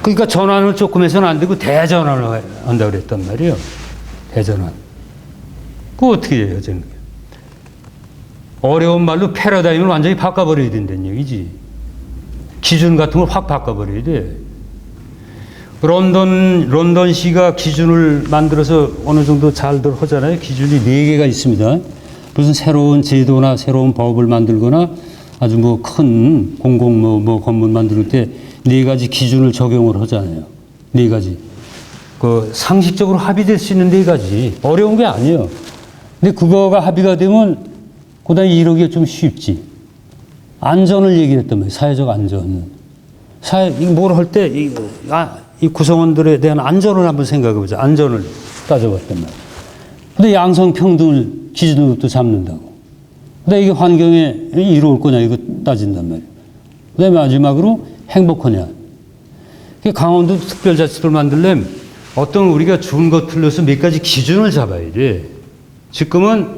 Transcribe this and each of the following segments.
그러니까 전환을 조금 해서는 안 되고 대전환을 한다고 그랬단 말이에요. 대전환. 그거 어떻게 해요, 저는? 어려운 말로 패러다임을 완전히 바꿔버려야 된다는 얘기지. 기준 같은 걸 확 바꿔버려야 돼. 런던시가 기준을 만들어서 어느 정도 잘들 하잖아요. 기준이 4개가 있습니다. 무슨 새로운 제도나 새로운 법을 만들거나 아주 뭐 큰 공공 건물 만들 때 4가지 기준을 적용을 하잖아요. 4가지. 그 상식적으로 합의될 수 있는 4가지. 어려운 게 아니에요. 근데 그거가 합의가 되면 그다음에 이러기가 좀 쉽지. 안전을 얘기했단 말이에요. 사회적 안전. 뭘 할 때 이 구성원들에 대한 안전을 한번 생각해보자. 안전을 따져봤단 말이에요. 근데 양성평등을 기준으로 또 잡는다고. 근데 이게 환경에 이로울 거냐, 이거 따진단 말이에요. 그 다음에 마지막으로 행복하냐. 강원도 특별자치도를 만들려면 어떤 우리가 좋은 것 틀려서 몇 가지 기준을 잡아야 돼. 지금은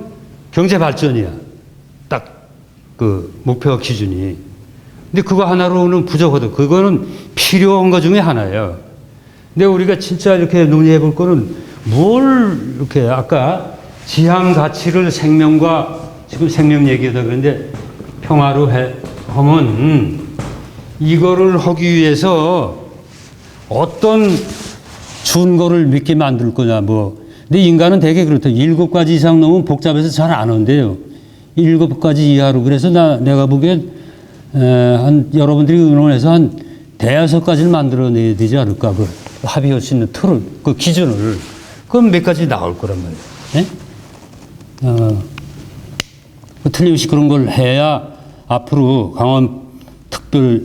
경제발전이야. 딱 그 목표와 기준이. 근데 그거 하나로는 부족하다. 그거는 필요한 것 중에 하나예요. 근데 우리가 진짜 이렇게 논의해 볼 거는 뭘 이렇게 아까 지향 가치를 생명과 지금 생명 얘기하다 그랬는데 평화로 하면 이거를 하기 위해서 어떤 준거를 믿게 만들 거냐 뭐. 근데 인간은 되게 그렇다. 7가지 이상 넘으면 복잡해서 잘 안 한대요. 7가지 이하로. 그래서 내가 보기엔 여러분들이 의논해서 한 5-6가지를 만들어내야 되지 않을까. 그 합의할 수 있는 틀을, 그 기준을. 그럼 몇 가지 나올 거란 말이에요. 틀림없이 그런 걸 해야 앞으로 강원 특별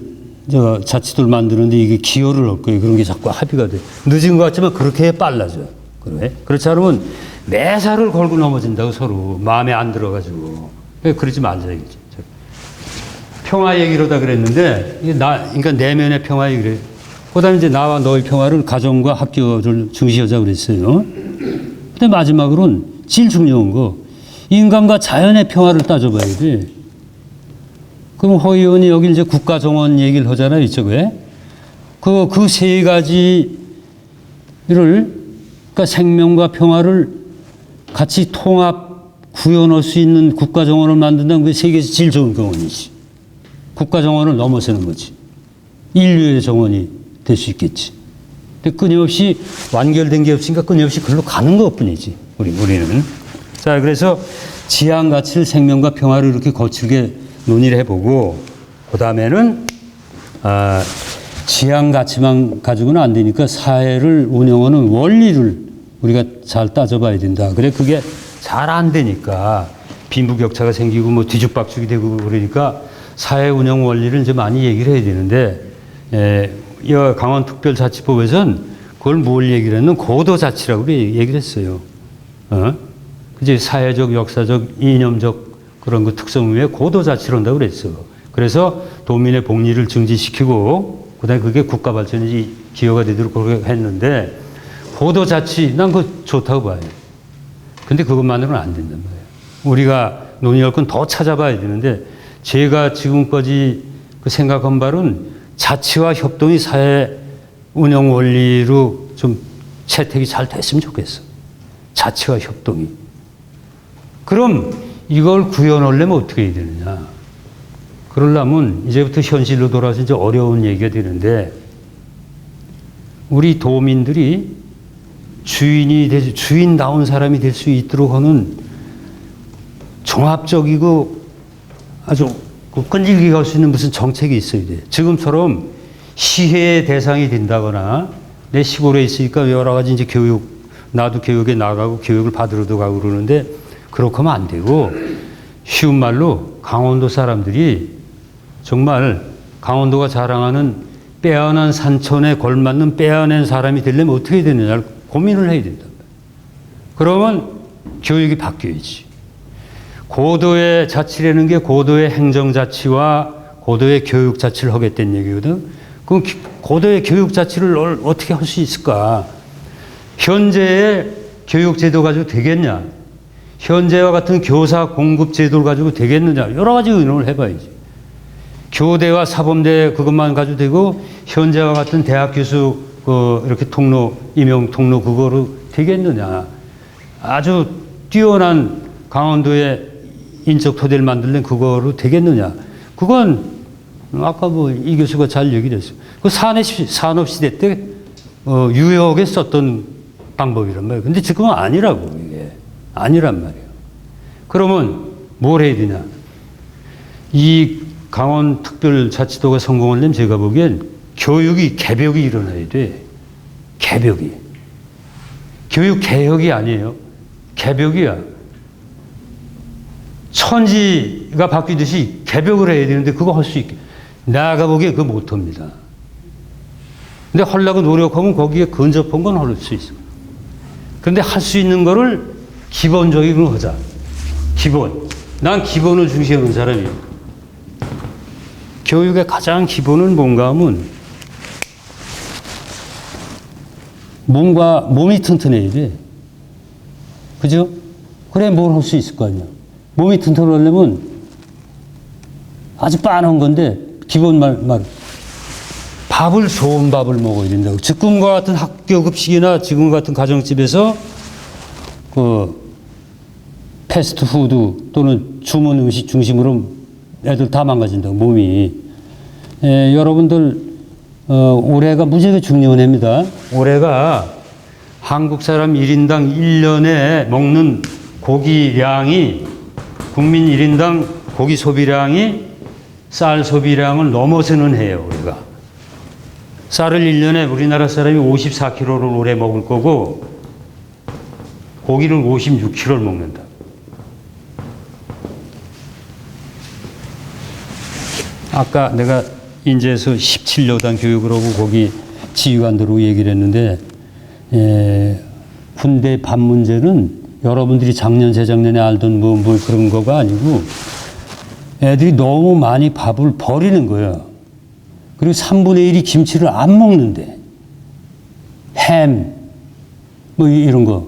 자치도를 만드는데 이게 기여를 할 거예요. 그런 게 자꾸 합의가 돼. 늦은 것 같지만 그렇게 해야 빨라져요. 그래? 그렇지 않으면 매사를 걸고 넘어진다고 서로 마음에 안 들어가지고. 그러지 말자 이거지. 평화 얘기로 다 그랬는데, 그러니까 내면의 평화 얘기를. 그 다음에 이제 나와 너의 평화를 가정과 학교를 중시하자 그랬어요. 근데 마지막으로는 제일 중요한 거, 인간과 자연의 평화를 따져봐야 돼. 그럼 허 의원이 여기 이제 국가정원 얘기를 하잖아요, 이쪽에. 그 3가지를, 그러니까 생명과 평화를 같이 통합, 구현할 수 있는 국가정원을 만든다는 게 세계에서 제일 좋은 정원이지. 국가정원을 넘어서는 거지. 인류의 정원이 될 수 있겠지. 근데 끊임없이 완결된 게 없으니까 끊임없이 글로 가는 것 뿐이지. 우리는. 자, 그래서 지향 가치를 생명과 평화를 이렇게 거칠게 논의를 해보고, 그 다음에는, 지향 가치만 가지고는 안 되니까 사회를 운영하는 원리를 우리가 잘 따져봐야 된다. 그래, 그게 잘 안 되니까 빈부격차가 생기고 뭐 뒤죽박죽이 되고 그러니까 사회 운영 원리를 이제 많이 얘기를 해야 되는데, 이 강원특별자치법에서는 그걸 뭘 얘기를 했는 고도자치라고 얘기를 했어요. 그지? 사회적, 역사적, 이념적 그런 그 특성 위에 고도자치를 한다고 그랬어. 그래서 도민의 복리를 증진시키고, 그 다음에 그게 국가 발전이 기여가 되도록 그렇게 했는데, 고도자치, 난 그거 좋다고 봐요. 근데 그것만으로는 안 된단 말이에요. 우리가 논의할 건 더 찾아봐야 되는데, 제가 지금까지 생각한 바로는 자치와 협동이 사회 운영 원리로 좀 채택이 잘 됐으면 좋겠어. 자치와 협동이. 그럼 이걸 구현하려면 어떻게 해야 되느냐. 그러려면 이제부터 현실로 돌아와서 이제 어려운 얘기가 되는데, 우리 도민들이 주인다운 사람이 될 수 있도록 하는 종합적이고 아주 끈질기게 갈 수 있는 무슨 정책이 있어야 돼. 지금처럼 시혜의 대상이 된다거나, 내 시골에 있으니까 여러 가지 이제 나도 교육에 나가고 교육을 받으러도 가고 그러는데, 그렇게 하면 안 되고, 쉬운 말로 강원도 사람들이 정말 강원도가 자랑하는 빼어난 산천에 걸맞는 빼어낸 사람이 되려면 어떻게 해야 되느냐를 고민을 해야 된다. 그러면 교육이 바뀌어야지. 고도의 자치라는 게 고도의 행정자치와 고도의 교육자치를 하겠다는 얘기거든. 그럼 고도의 교육자치를 어떻게 할 수 있을까? 현재의 교육제도 가지고 되겠냐? 현재와 같은 교사 공급 제도를 가지고 되겠느냐? 여러 가지 의논을 해봐야지. 교대와 사범대 그것만 가지고 되고 현재와 같은 대학 교수 이렇게 통로 임용 통로 그거로 되겠느냐. 아주 뛰어난 강원도의 인적 토대를 만들려면 그거로 되겠느냐. 그건 아까 뭐 이 교수가 잘 얘기를 했어요. 그 산업시대 때 유효하게 썼던 방법이란 말이에요. 근데 지금은 아니라고, 이게. 아니란 말이에요. 그러면 뭘 해야 되냐. 이 강원특별자치도가 성공하려면 제가 보기엔 개벽이 일어나야 돼. 개벽이. 교육 개혁이 아니에요. 개벽이야. 천지가 바뀌듯이 개벽을 해야 되는데 그거 할 수 있게. 나가 보기에 그거 못합니다. 근데 하려고 노력하면 거기에 근접한 건 할 수 있어. 그런데 할 수 있는 거를 기본적인 걸 하자. 기본. 난 기본을 중시하는 사람이에요. 교육의 가장 기본은 뭔가 하면 몸이 튼튼해야 돼. 그죠? 그래 뭘 할 수 있을 거 아니야. 몸이 튼튼하려면 아주 빤한 건데 기본 말 좋은 밥을 먹어야 된다고. 지금과 같은 학교 급식이나 지금 같은 가정집에서 그 패스트푸드 또는 주문 음식 중심으로 애들 다 망가진다고 몸이. 여러분들 올해가 무지하게 중요한 해입니다. 올해가 한국 사람 1인당 1년에 먹는 고기량이 국민 1인당 고기 소비량이 쌀 소비량을 넘어서는 해요. 우리가 쌀을 1년에 우리나라 사람이 54kg를 올해 먹을 거고 고기를 56kg를 먹는다. 아까 내가 인제에서 17여단 교육을 하고 거기 지휘관들하고 얘기를 했는데 군대 밥 문제는 여러분들이 작년 재작년에 알던 뭐 그런 거가 아니고 애들이 너무 많이 밥을 버리는 거예요. 그리고 3분의 1이 김치를 안 먹는데 햄 뭐 이런 거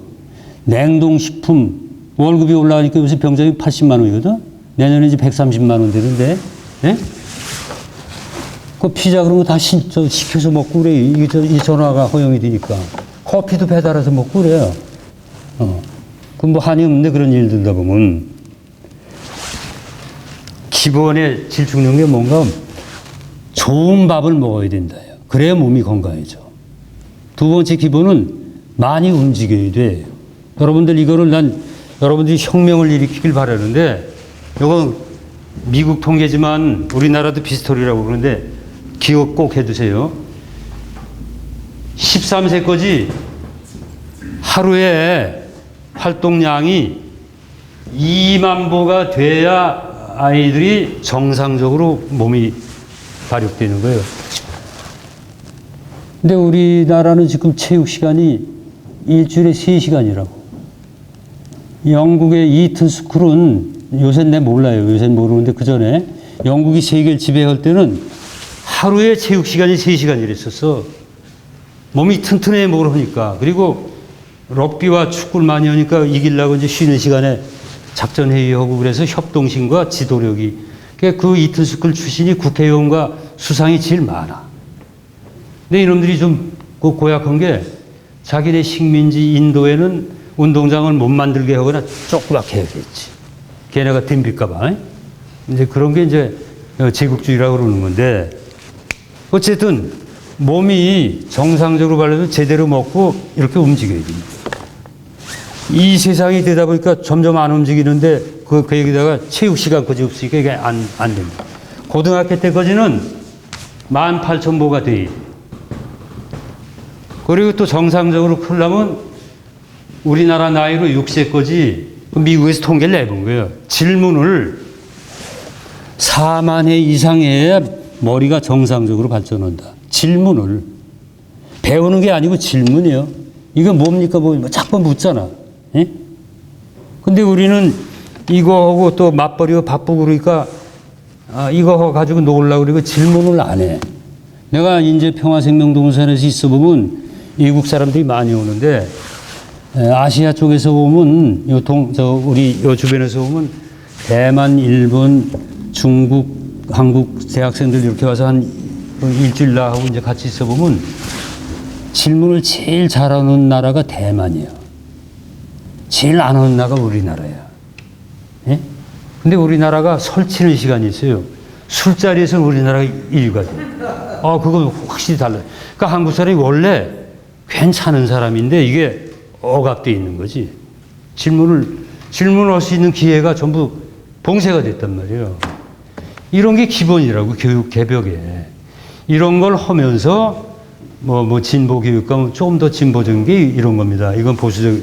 냉동식품 월급이 올라가니까 요새 병장이 80만 원이거든. 내년에 이제 130만 원 되는데 예? 그 피자 그런 거 다 시켜서 먹고 그래. 이 전화가 허용이 되니까. 커피도 배달해서 먹고 그래요. 그럼 뭐 한이 없는데 그런 일 들다 보면. 기본의 질충력이 뭔가 좋은 밥을 먹어야 된다. 그래야 몸이 건강해져. 두 번째 기본은 많이 움직여야 돼. 여러분들 이거를 여러분들이 혁명을 일으키길 바라는데 이건 미국 통계지만 우리나라도 비슷하리라고 그러는데 기억 꼭 해두세요. 13세까지 하루에 활동량이 2만 보가 돼야 아이들이 정상적으로 몸이 발육되는 거예요. 근데 우리나라는 지금 체육 시간이 일주일에 3시간이라고. 영국의 이튼 스쿨은 요새는 내 몰라요. 요새는 모르는데 그 전에 영국이 세계를 지배할 때는 하루에 체육 시간이 3시간이랬었어. 몸이 튼튼해 뭘 하니까. 그리고 럭비와 축구를 많이 하니까 이기려고 이제 쉬는 시간에 작전 회의하고 그래서 협동심과 지도력이. 그 이튼 스쿨 출신이 국회의원과 수상이 제일 많아. 근데 이놈들이 좀 고약한 게 자기네 식민지 인도에는 운동장을 못 만들게 하거나 조그맣게 해야겠지. 걔네가 덤빌까봐. 이제 그런 게 이제 제국주의라고 그러는 건데 어쨌든 몸이 정상적으로 발려서 제대로 먹고 이렇게 움직여야 됩니다. 이 세상이 되다 보니까 점점 안 움직이는데 그 얘기다가 체육 시간까지 없으니까 이게 안 됩니다. 고등학교 때까지는 18,000보가 돼. 그리고 또 정상적으로 크려면 우리나라 나이로 6세까지 미국에서 통계를 내본 거예요. 질문을 4만 회 이상 해야 머리가 정상적으로 발전한다. 질문을. 배우는 게 아니고 질문이요. 이거 뭡니까? 뭐 자꾸 묻잖아. 예? 근데 우리는 이거하고 또 맞벌이고 바쁘고 그러니까 이거 가지고 놀려고 그러고 질문을 안 해. 내가 이제 평화생명동산에서 있어 보면 미국 사람들이 많이 오는데 아시아 쪽에서 보면 우리 요 주변에서 보면 대만, 일본, 중국, 한국 대학생들 이렇게 와서 한 일주일 나하고 이제 같이 있어 보면 질문을 제일 잘하는 나라가 대만이에요. 제일 안 하는 나라가 우리나라야. 예? 근데 우리나라가 설치는 시간이 있어요. 술자리에서는 우리나라가 1위가 돼. 그건 확실히 달라요. 그러니까 한국 사람이 원래 괜찮은 사람인데 이게 억압되어 있는 거지. 질문할 수 있는 기회가 전부 봉쇄가 됐단 말이에요. 이런 게 기본이라고, 교육 개벽에. 이런 걸 하면서 진보 교육과 조금 더 진보적인 게 이런 겁니다. 이건 보수적,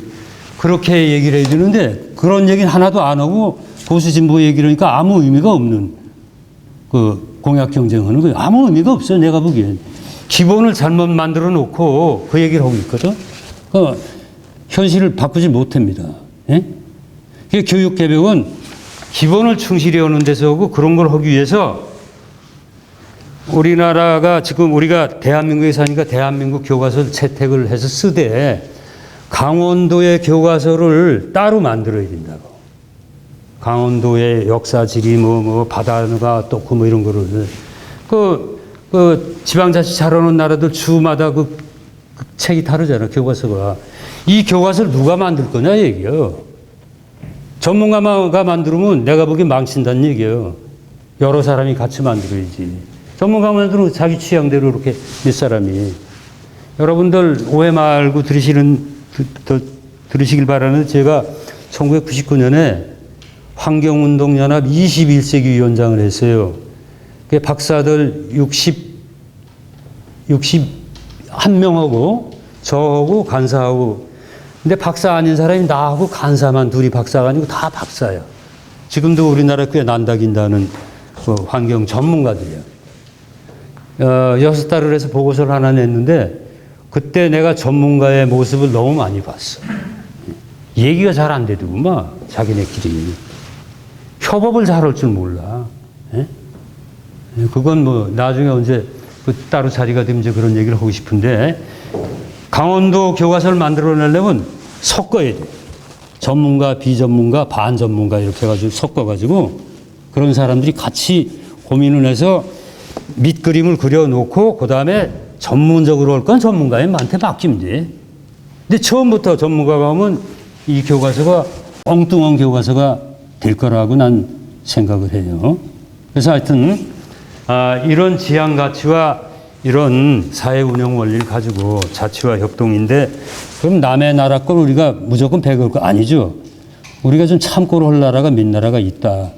그렇게 얘기를 해야 되는데 그런 얘기는 하나도 안 하고 보수 진보 얘기를 하니까 아무 의미가 없는 그 공약 경쟁하는 거예요. 아무 의미가 없어요. 내가 보기엔. 기본을 잘못 만들어 놓고 그 얘기를 하고 있거든. 현실을 바꾸지 못합니다. 예? 교육 개혁은 기본을 충실히 하는 데서 하고 그런 걸 하기 위해서 우리나라가 지금 우리가 대한민국에 사니까 대한민국 교과서를 채택을 해서 쓰되 강원도의 교과서를 따로 만들어야 된다고. 강원도의 역사, 지리, 바다가 떴고 이런 거를. 지방자치 잘하는 나라들 주마다 그 책이 다르잖아, 교과서가. 이 교과서를 누가 만들 거냐, 얘기요. 전문가가 만들면 내가 보기엔 망친다는 얘기예요. 여러 사람이 같이 만들어야지. 전문가가 만들면 자기 취향대로 이렇게 몇 사람이. 여러분들 오해 말고 들으시길 바라는데 제가 1999년에 환경운동연합 21세기 위원장을 했어요. 박사들 61명하고 저하고 간사하고. 근데 박사 아닌 사람이 나하고 간사만 둘이 박사가 아니고 다 박사야. 지금도 우리나라에 꽤 난다긴다는 환경 전문가들이야. 6달을 해서 보고서를 하나 냈는데 그때 내가 전문가의 모습을 너무 많이 봤어. 얘기가 잘 안 되더구만, 자기네끼리. 협업을 잘할 줄 몰라. 예? 그건 나중에 언제 따로 자리가 되면 이제 그런 얘기를 하고 싶은데, 강원도 교과서를 만들어내려면 섞어야 돼. 전문가, 비전문가, 반전문가 이렇게 해가지고 섞어가지고 그런 사람들이 같이 고민을 해서 밑그림을 그려놓고 그 다음에 전문적으로 할 건 전문가한테 맡기면 돼. 근데 처음부터 전문가가 오면 이 교과서가 엉뚱한 교과서가 될 거라고 난 생각을 해요. 그래서 하여튼 이런 지향 가치와 이런 사회 운영 원리를 가지고 자치와 협동인데 그럼 남의 나라 걸 우리가 무조건 배울 거 아니죠. 우리가 좀 참고를 할 나라가 몇 나라가 있다.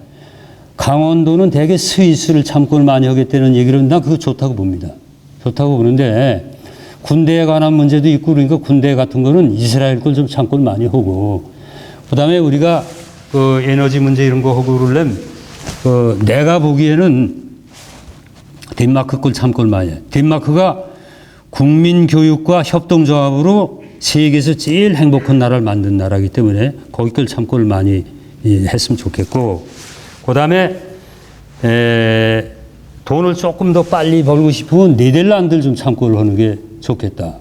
강원도는 대개 스위스를 참고를 많이 하겠다는 얘기를 난 그거 좋다고 봅니다. 좋다고 보는데 군대에 관한 문제도 있고 그러니까 군대 같은 거는 이스라엘 걸 좀 참고를 많이 하고 그다음에 우리가 그 에너지 문제 이런 거 하고 그러려면 내가 보기에는 덴마크 걸 참고를 많이 해요. 덴마크가 국민교육과 협동조합으로 세계에서 제일 행복한 나라를 만든 나라이기 때문에 거기 걸 참고를 많이 했으면 좋겠고 그다음에 돈을 조금 더 빨리 벌고 싶으면 네덜란드를 좀 참고를 하는 게 좋겠다.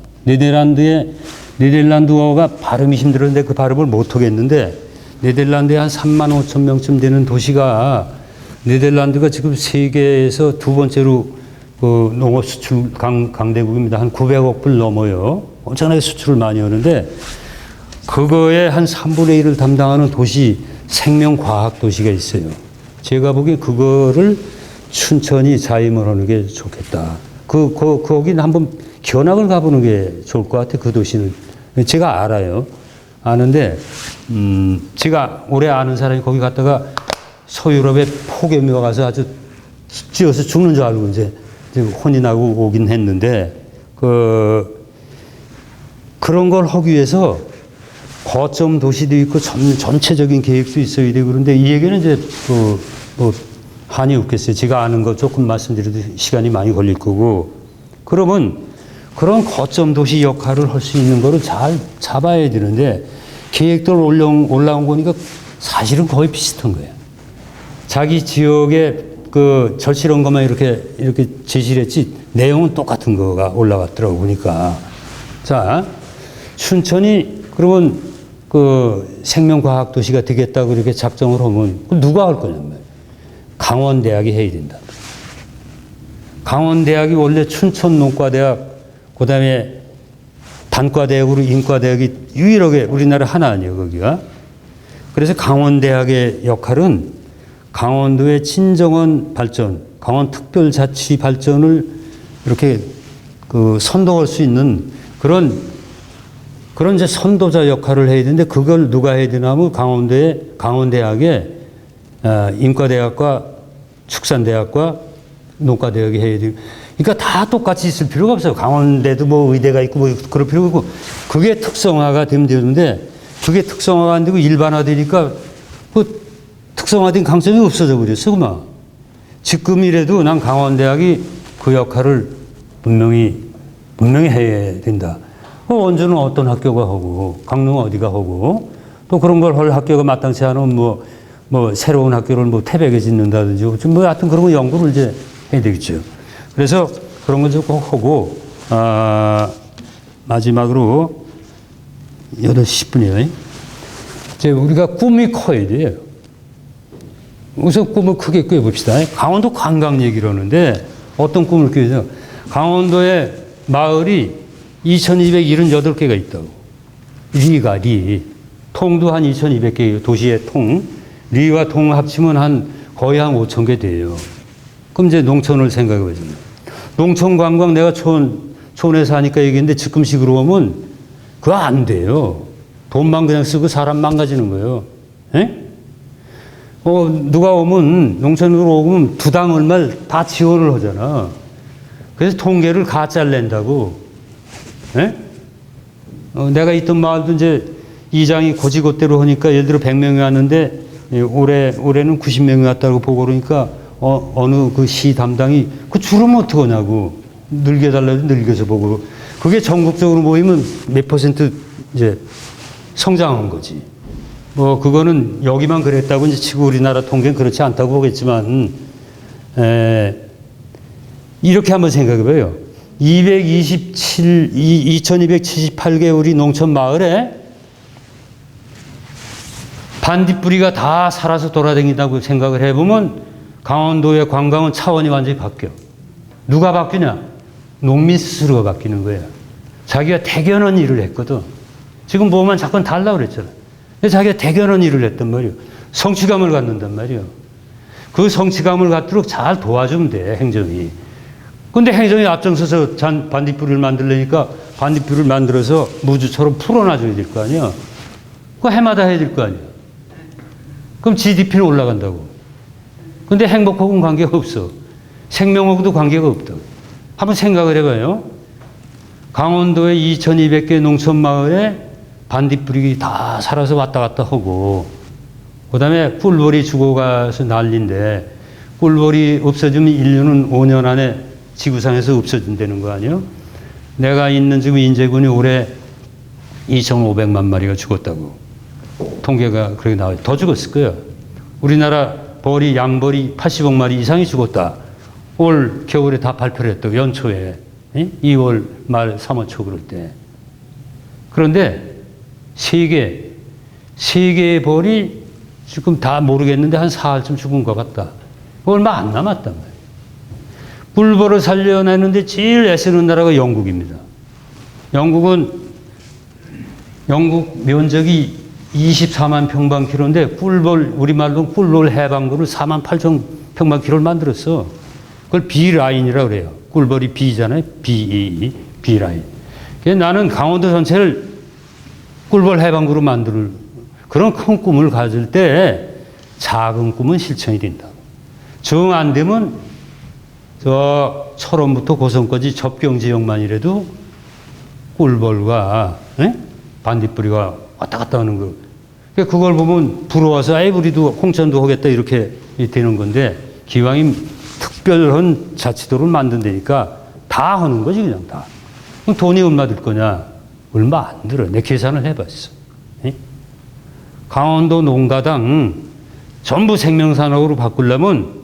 네덜란드어가 발음이 힘들었는데 그 발음을 못 하겠는데 네덜란드에 한 3만 5천 명쯤 되는 도시가 네덜란드가 지금 세계에서 두 번째로 농업 수출 강대국입니다. 한 900억 불 넘어요. 엄청나게 수출을 많이 하는데 그거에 한 3분의 1을 담당하는 도시 생명과학 도시가 있어요. 제가 보기에 그거를 춘천이 자임을 하는 게 좋겠다. 거긴 한번 견학을 가보는 게 좋을 것 같아요. 그 도시는. 제가 알아요. 아는데, 제가 오래 아는 사람이 거기 갔다가 서유럽에 폭염이 와서 아주 찌어서 죽는 줄 알고 이제 혼이 나고 오긴 했는데, 그런 걸 하기 위해서 거점 도시도 있고 전체적인 계획도 있어야 되고 그런데 이 얘기는 이제 한이 없겠어요. 제가 아는 거 조금 말씀드려도 시간이 많이 걸릴 거고 그러면 그런 거점 도시 역할을 할 수 있는 거를 잘 잡아야 되는데 계획들 올라온 거니까 사실은 거의 비슷한 거예요. 자기 지역에 그 절실한 것만 이렇게 제시를 했지 내용은 똑같은 거가 올라갔더라고 보니까. 자, 춘천이 그러면 그 생명과학 도시가 되겠다고 이렇게 작정을 하면 누가 할 거냐면 강원대학이 해야 된다. 강원대학이 원래 춘천농과대학, 그 다음에 단과대학으로 인과대학이 유일하게 우리나라 하나 아니에요, 거기가. 그래서 강원대학의 역할은 강원도의 진정한 발전, 강원 특별자치 발전을 이렇게 선도할 수 있는 그런 이제 선도자 역할을 해야 되는데, 그걸 누가 해야 되나 하면 강원대학의 인과대학과 축산대학과 농과대학이 해야 돼요. 그러니까 다 똑같이 있을 필요가 없어요. 강원대도 뭐 의대가 있고 뭐 그럴 필요가 없고, 그게 특성화가 되면 되는데, 그게 특성화가 안 되고 일반화되니까 그 특성화된 강점이 없어져 버렸어, 그만. 지금이라도 난 강원대학이 그 역할을 분명히 해야 된다. 원주는 어떤 학교가 하고, 강릉은 어디가 하고, 또 그런 걸 할 학교가 마땅치 않으면 뭐 새로운 학교를 뭐 태백에 짓는다든지, 뭐 하여튼 그런 거 연구를 이제 해야 되겠죠. 그래서 그런 거 좀 꼭 하고, 마지막으로 8시 10분이에요. 이제 우리가 꿈이 커야 돼요. 우선 꿈을 크게 꿔봅시다. 강원도 관광 얘기를 하는데 어떤 꿈을 꿔야 돼요? 강원도에 마을이 2278개가 있다고. 리. 통도 한 2200개, 도시의 통. 리와 통 합치면 거의 한 5000개 돼요. 그럼 이제 농촌을 생각해 보잖아요. 농촌 관광 내가 촌에서 하니까 얘기했는데 지금식으로 오면 그거 안 돼요. 돈만 그냥 쓰고 사람 망가지는 거예요. 에? 누가 오면, 농촌으로 오면 두당 얼마를 다 지원을 하잖아. 그래서 통계를 가짜를 낸다고. 에? 내가 있던 마을도 이제 이장이 고지고대로 하니까 예를 들어 100명이 왔는데 올해는 90명이 왔다고 보고 그러니까 어느 그 시 담당이 그 줄으면 어떡하냐고. 늘겨달라도 늘겨서 보고. 그게 전국적으로 모이면 몇 퍼센트 이제 성장한 거지. 뭐 그거는 여기만 그랬다고 이제 치고 우리나라 통계는 그렇지 않다고 보겠지만, 이렇게 한번 생각해 봐요. 2278개 우리 농촌 마을에 반딧불이가 다 살아서 돌아다닌다고 생각을 해보면 강원도의 관광은 차원이 완전히 바뀌어. 누가 바뀌냐? 농민 스스로가 바뀌는 거예요. 자기가 대견한 일을 했거든. 지금 뭐만 자꾸 달라고 그랬잖아. 자기가 대견한 일을 했단 말이에요. 성취감을 갖는단 말이에요. 그 성취감을 갖도록 잘 도와주면 돼, 행정이. 근데 행정이 앞장서서 반딧불을 만들려니까 반딧불을 만들어서 무주처럼 풀어놔줘야 될 거 아니야. 그거 해마다 해야 될 거 아니야. 그럼 GDP는 올라간다고. 근데 행복하고는 관계가 없어. 생명하고도 관계가 없다고. 한번 생각을 해봐요. 강원도의 2200개 농촌 마을에 반딧불이 다 살아서 왔다 갔다 하고, 그 다음에 꿀벌이 죽어가서 난리인데, 꿀벌이 없어지면 인류는 5년 안에 지구상에서 없어진다는 거 아니에요? 내가 있는 지금 인제군이 올해 2500만 마리가 죽었다고. 통계가 그렇게 나와요. 더 죽었을 거예요. 우리나라 양벌이 80억 마리 이상이 죽었다. 올 겨울에 다 발표를 했다고, 연초에. 2월 말 3월 초 그럴 때. 그런데 세계의 벌이 지금 다 모르겠는데 한 사흘쯤 죽은 것 같다. 얼마 안 남았단 말이에요. 꿀벌을 살려내는데 제일 애쓰는 나라가 영국입니다. 영국 면적이 24만 평방킬로인데 우리말로 꿀벌 해방구를 4만 8천 평방킬로를 만들었어. 그걸 B라인이라고 그래요. 꿀벌이 B잖아요. B라인. 나는 강원도 전체를 꿀벌 해방구로 만들 그런 큰 꿈을 가질 때 작은 꿈은 실천이 된다. 정 안 되면 저 철원부터 고성까지 접경 지역만이라도 꿀벌과 반딧불이가 왔다 갔다 하는 거. 그걸 보면 부러워서 우리도 홍천도 하겠다 이렇게 되는 건데, 기왕이 특별한 자치도를 만든다니까 다 하는 거지 그냥 다. 그럼 돈이 얼마 들 거냐? 얼마 안 들어. 내 계산을 해봤어. 강원도 농가당 전부 생명산업으로 바꾸려면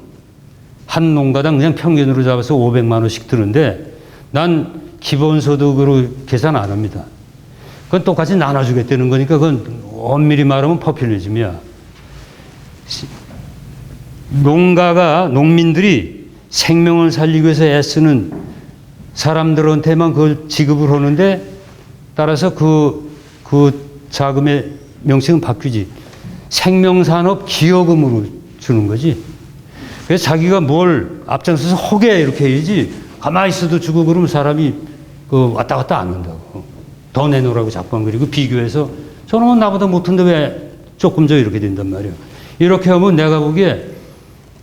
한 농가당 그냥 평균으로 잡아서 500만 원씩 드는데, 난 기본소득으로 계산 안 합니다. 그건 똑같이 나눠주겠다는 거니까 그건 엄밀히 말하면 포퓰리즘이야. 농민들이 생명을 살리기 위해서 애쓰는 사람들한테만 그걸 지급을 하는데 따라서 그 자금의 명칭은 바뀌지. 생명산업 기여금으로 주는 거지. 그래서 자기가 뭘 앞장서서 허게 이렇게 해야지 가만히 있어도 주고 그러면 사람이 그 왔다 갔다 안 한다고. 더 내놓으라고 자꾸 안 그리고 비교해서 저놈은 나보다 못한데 왜 조금 더 이렇게 된단 말이야. 이렇게 하면 내가 보기에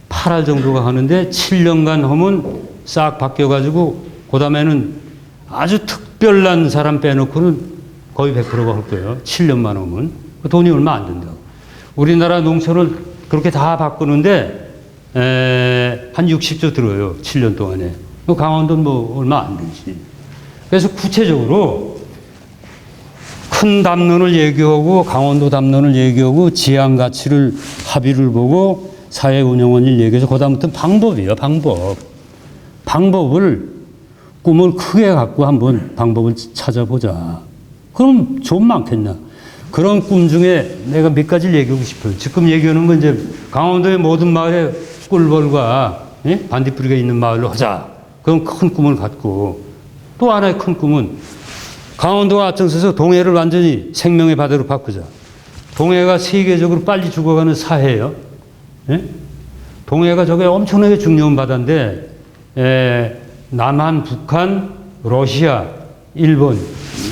8할 정도가 하는데 7년간 하면 싹 바뀌어가지고 그 다음에는 아주 특별한 사람 빼놓고는 거의 100%가 할 거예요. 7년만 하면. 돈이 얼마 안 된다고. 우리나라 농촌을 그렇게 다 바꾸는데 한 60조 들어요. 7년 동안에. 강원도는 뭐 얼마 안 되지. 그래서 구체적으로 큰 담론을 얘기하고 강원도 담론을 얘기하고 지향 가치를 합의를 보고 사회 운영원을 얘기해서 그다음부터는 방법이에요. 방법을 꿈을 크게 갖고 한번 방법을 찾아보자. 그럼 좀 많겠나. 그런 꿈 중에 내가 몇 가지를 얘기하고 싶어요. 지금 얘기하는 건 이제 강원도의 모든 마을에 꿀벌과 반딧불이가 있는 마을로 하자. 그런 큰 꿈을 갖고 또 하나의 큰 꿈은 강원도가 앞장서서 동해를 완전히 생명의 바다로 바꾸자. 동해가 세계적으로 빨리 죽어가는 사해예요. 동해가 저게 엄청나게 중요한 바다인데 남한, 북한, 러시아, 일본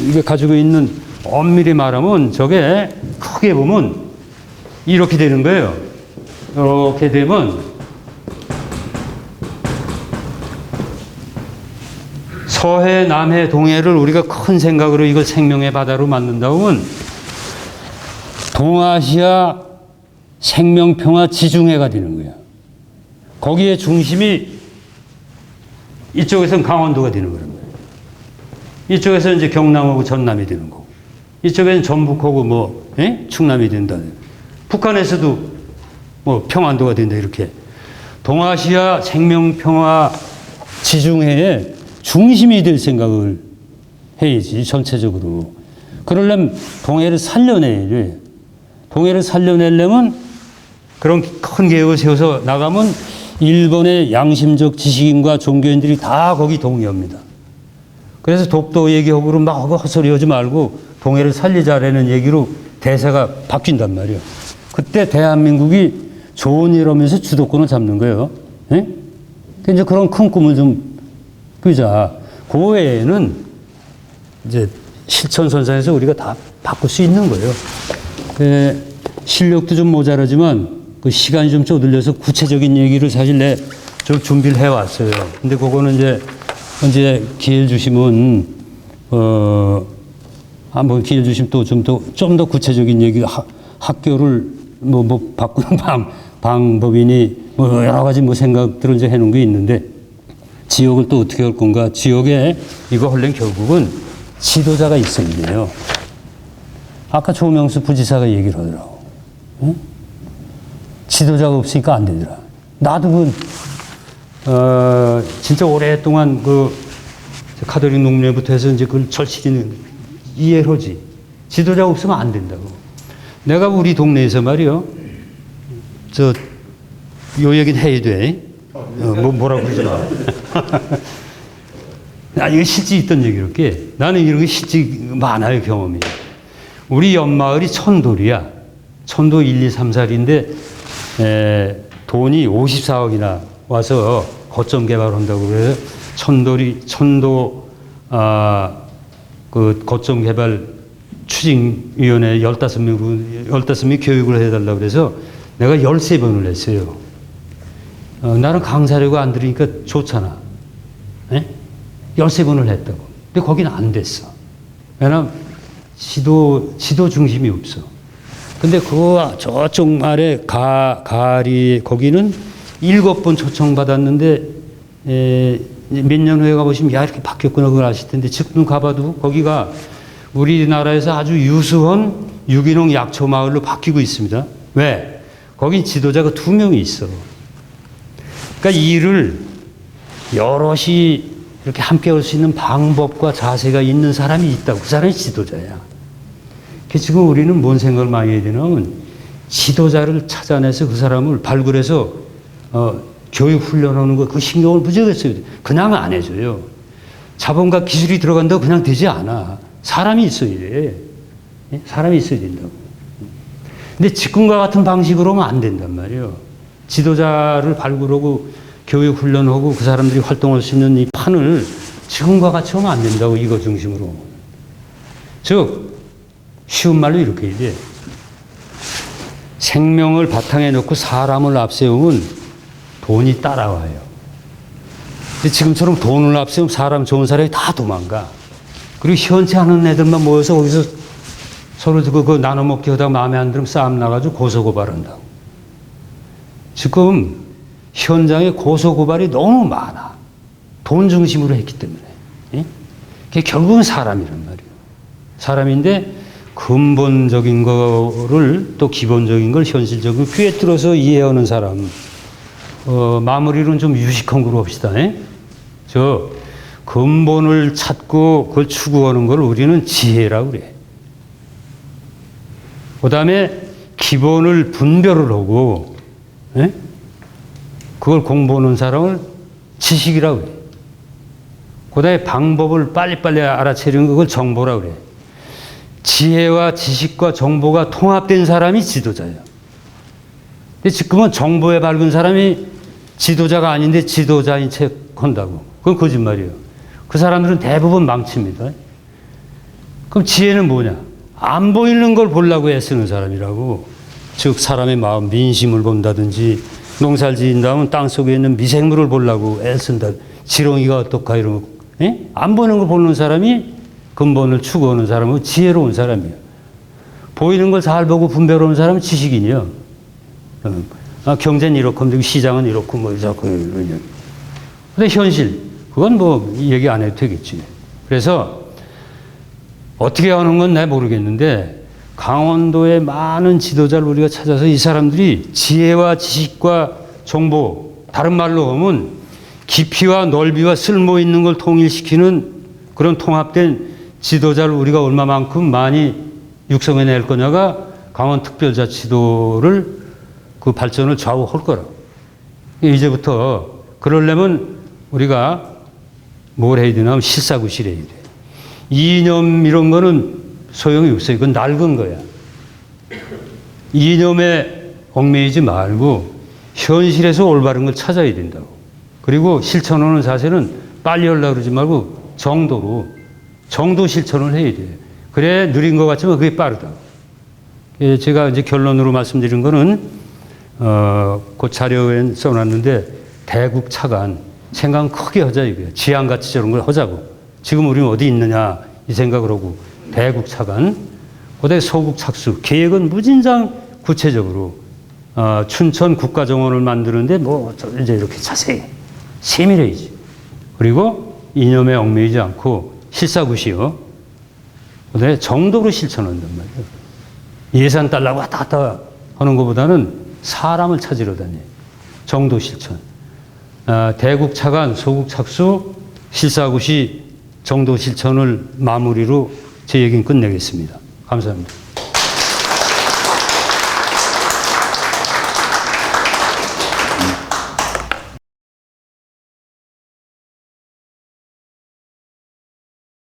이게 가지고 있는 엄밀히 말하면 저게 크게 보면 이렇게 되는 거예요. 이렇게 되면 서해, 남해, 동해를 우리가 큰 생각으로 이걸 생명의 바다로 만든다고 하면 동아시아 생명평화 지중해가 되는 거야. 거기에 중심이 이쪽에서는 강원도가 되는 거란 말이에요. 이쪽에서 이제 경남하고 전남이 되는 거고, 이쪽에는 전북하고 뭐 충남이 된다. 북한에서도 뭐 평안도가 된다. 이렇게 동아시아 생명평화 지중해에 중심이 될 생각을 해야지 전체적으로. 그러려면 동해를 살려내야 돼. 동해를 살려내려면 그런 큰 계획을 세워서 나가면 일본의 양심적 지식인과 종교인들이 다 거기 동의합니다. 그래서 독도 얘기하고 막 헛소리 하지 말고 동해를 살리자라는 얘기로 대세가 바뀐단 말이에요. 그때 대한민국이 좋은 일 하면서 주도권을 잡는 거예요. 이제 그런 큰 꿈을 좀 꾸자. 그 외에는 이제 실천선상에서 우리가 다 바꿀 수 있는 거예요. 실력도 좀 모자라지만 그 시간이 좀 쪼들려서 구체적인 얘기를 사실 좀 준비를 해왔어요. 근데 그거는 이제 언제 기회를 주시면 한번 기회를 주시면 또 좀 더 구체적인 얘기 학교를 뭐 바꾸는 방법이니 뭐 여러 가지 뭐 생각들을 이제 해놓은 게 있는데 지역을 또 어떻게 할 건가. 지역에 이거 하려면 결국은 지도자가 있어야 돼요. 아까 조명수 부지사가 얘기를 하더라고. 응? 지도자가 없으니까 안 되더라. 나도 진짜 오랫동안 카톨릭 농례부터 해서 이제 그걸 절실히 이해를 하지. 지도자가 없으면 안 된다고. 내가 우리 동네에서 말이요. 요 얘기는 해야 돼. 뭐라고 그러지 마. 이거 실제 있던 얘기롭게. 나는 이런 게 실제 많아요, 경험이. 우리 옆마을이 천돌이야. 천도 1, 2, 3, 4인데, 돈이 54억이나 와서 거점 개발한다고 그래요. 천도, 그 거점 개발 추진위원회 15명 교육을 해달라고 그래서 내가 13번을 했어요. 나는 강사료가 안 들으니까 좋잖아. 13번을 했다고. 근데 거기는 안 됐어. 왜냐면 지도 중심이 없어. 근데 저쪽 아래 가리 거기는 7번 초청받았는데 몇 년 후에 가보시면 야 이렇게 바뀌었구나 그걸 아실 텐데 지금 가봐도 거기가 우리나라에서 아주 유수한 유기농 약초 마을로 바뀌고 있습니다. 왜? 거긴 지도자가 2명이 있어. 그러니까 일을 여럿이 이렇게 함께 할 수 있는 방법과 자세가 있는 사람이 있다고. 그 사람이 지도자야. 지금 우리는 뭔 생각을 많이 해야 되냐면 지도자를 찾아내서 그 사람을 발굴해서 교육 훈련하는 거 그 신경을 무지하게 써야 돼. 그냥 안 해줘요. 자본과 기술이 들어간다고 그냥 되지 않아. 사람이 있어야 돼. 사람이 있어야 된다고. 근데 지금과 같은 방식으로 하면 안 된단 말이에요. 지도자를 발굴하고 교육 훈련하고 그 사람들이 활동할 수 있는 이 판을 지금과 같이 하면 안 된다고, 이거 중심으로. 즉, 쉬운 말로 이렇게 해야 돼. 생명을 바탕에 놓고 사람을 앞세우면 돈이 따라와요. 근데 지금처럼 돈을 앞세우면 사람, 좋은 사람이 다 도망가. 그리고 시원치 않은 애들만 모여서 거기서 서로 그거 나눠 먹기 하다가 마음에 안 들으면 싸움 나가지고 고소고발한다고. 지금 현장에 고소고발이 너무 많아. 돈 중심으로 했기 때문에. 예? 그게 결국은 사람이란 말이에요. 사람인데 근본적인 거를, 또 기본적인 걸 현실적으로 꿰뚫어서 이해하는 사람. 마무리는 좀 유식한 거로 합시다. 예? 저 근본을 찾고 그걸 추구하는 걸 우리는 지혜라고 그래. 그 다음에 기본을 분별을 하고, 예? 그걸 공부하는 사람을 지식이라고 그래. 그 다음에 방법을 빨리빨리 알아채리는 그걸 정보라고 그래. 지혜와 지식과 정보가 통합된 사람이 지도자예요. 근데 지금은 정보에 밝은 사람이 지도자가 아닌데 지도자인 척 한다고. 그건 거짓말이에요. 그 사람들은 대부분 망칩니다. 그럼 지혜는 뭐냐? 안 보이는 걸 보려고 애쓰는 사람이라고. 즉 사람의 마음, 민심을 본다든지, 농사를 지은다면 땅 속에 있는 미생물을 보려고 애쓴다. 지렁이가 어떡하 이런 거. 예? 안 보이는 걸 보는 사람이 근본을 추구하는 사람은 지혜로운 사람이에요. 보이는 걸 잘 보고 분별하는 사람은 지식인이요. 경제는 이렇고, 시장은 이렇고, 뭐, 자꾸 이러냐. 근데 현실, 그건 뭐, 얘기 안 해도 되겠지. 그래서, 어떻게 하는 건 내가 모르겠는데, 강원도의 많은 지도자를 우리가 찾아서 이 사람들이 지혜와 지식과 정보, 다른 말로 하면 깊이와 넓이와 쓸모 있는 걸 통일시키는 그런 통합된 지도자를 우리가 얼마만큼 많이 육성해낼 거냐가 강원특별자치도를 그 발전을 좌우할 거라고. 이제부터 그러려면 우리가 뭘 해야 되나 하면 실사구실해야 돼. 이념 이런 거는 소용이 없어요. 이건 낡은 거야. 이념에 얽매이지 말고 현실에서 올바른 걸 찾아야 된다고. 그리고 실천하는 자세는 빨리 하려고 그러지 말고 정도 실천을 해야 돼. 그래 느린 것 같지만 그게 빠르다. 제가 이제 결론으로 말씀드린 거는 그 자료에 써놨는데 대국차관 생각은 크게 하자 이거예요. 지향같이 저런 걸 하자고. 지금 우리는 어디 있느냐 이 생각을 하고 대국차관, 그다음에 소국착수 계획은 무진장 구체적으로 춘천 국가정원을 만드는데 뭐 이제 이렇게 자세히 세밀해야지. 그리고 이념에 얽매이지 않고 실사구시요. 그다음에 정도로 실천한단 말이에요. 예산 달라고 왔다 갔다 하는 것보다는 사람을 찾으러 다녀. 정도 실천. 대국차관, 소국착수, 실사구시, 정도 실천을 마무리로 제 얘기는 끝내겠습니다. 감사합니다.